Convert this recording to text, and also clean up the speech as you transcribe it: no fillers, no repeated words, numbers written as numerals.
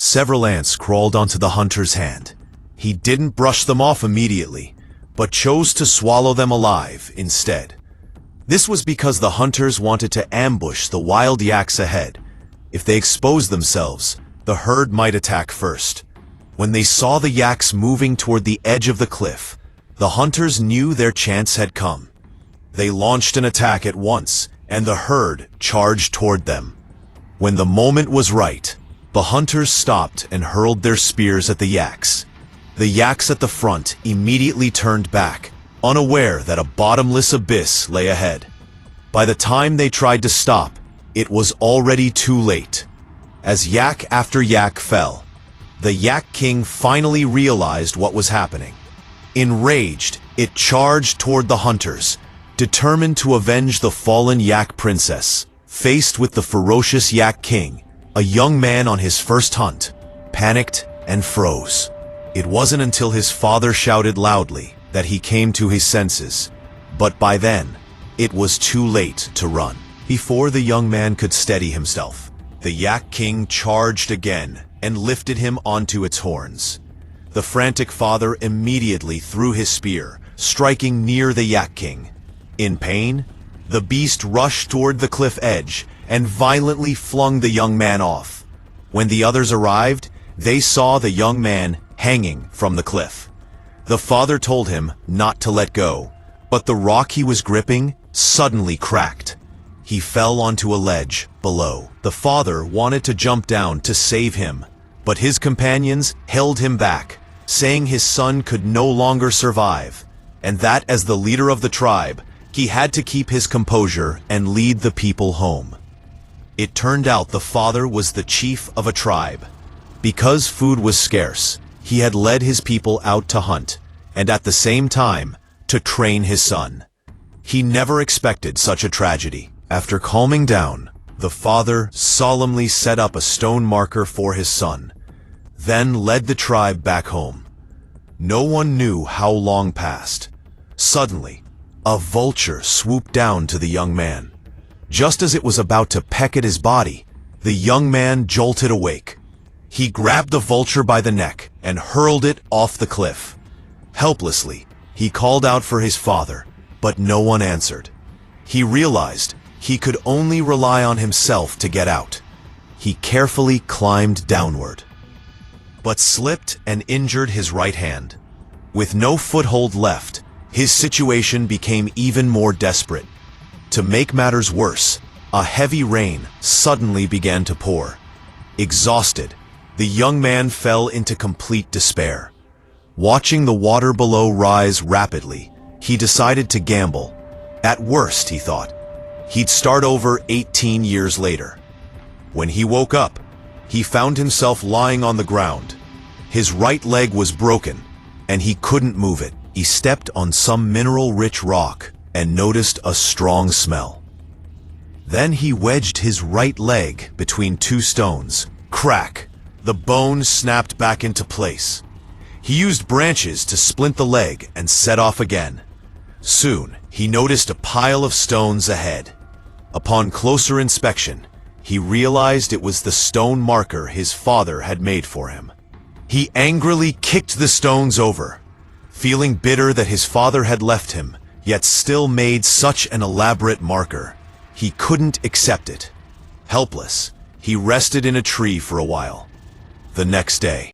several ants crawled onto the hunter's hand. He didn't brush them off immediately, but chose to swallow them alive instead. This was because the hunters wanted to ambush the wild yaks ahead. If they exposed themselves, the herd might attack first. When they saw the yaks moving toward the edge of the cliff, the hunters knew their chance had come. They launched an attack at once, and the herd charged toward them. When the moment was right, the hunters stopped and hurled their spears at the yaks. The yaks at the front immediately turned back, unaware that a bottomless abyss lay ahead. By the time they tried to stop, it was already too late. As yak after yak fell, the Yak King finally realized what was happening. Enraged, it charged toward the hunters, determined to avenge the fallen Yak Princess. Faced with the ferocious Yak King, a young man on his first hunt, panicked and froze. It wasn't until his father shouted loudly that he came to his senses. But by then, it was too late to run. Before the young man could steady himself, the Yak King charged again and lifted him onto its horns. The frantic father immediately threw his spear, striking near the Yak King. In pain, the beast rushed toward the cliff edge and violently flung the young man off. When the others arrived, they saw the young man hanging from the cliff. The father told him not to let go, but the rock he was gripping suddenly cracked. He fell onto a ledge below. The father wanted to jump down to save him, but his companions held him back, saying his son could no longer survive, and that as the leader of the tribe, he had to keep his composure and lead the people home. It turned out the father was the chief of a tribe. Because food was scarce, he had led his people out to hunt, and at the same time, to train his son. He never expected such a tragedy. After calming down, the father solemnly set up a stone marker for his son, then led the tribe back home. No one knew how long passed. Suddenly, a vulture swooped down to the young man. Just as it was about to peck at his body, the young man jolted awake. He grabbed the vulture by the neck and hurled it off the cliff. Helplessly, he called out for his father, but no one answered. He realized he could only rely on himself to get out. He carefully climbed downward, but slipped and injured his right hand. With no foothold left, his situation became even more desperate. To make matters worse, a heavy rain suddenly began to pour. Exhausted, the young man fell into complete despair. Watching the water below rise rapidly, he decided to gamble. At worst, he thought, he'd start over 18 years later. When he woke up, he found himself lying on the ground. His right leg was broken, and he couldn't move it. He stepped on some mineral-rich rock and noticed a strong smell. Then he wedged his right leg between two stones. Crack! The bone snapped back into place. He used branches to splint the leg and set off again. Soon, he noticed a pile of stones ahead. Upon closer inspection, he realized it was the stone marker his father had made for him. He angrily kicked the stones over, feeling bitter that his father had left him, yet still made such an elaborate marker. He couldn't accept it. Helpless, he rested in a tree for a while. The next day,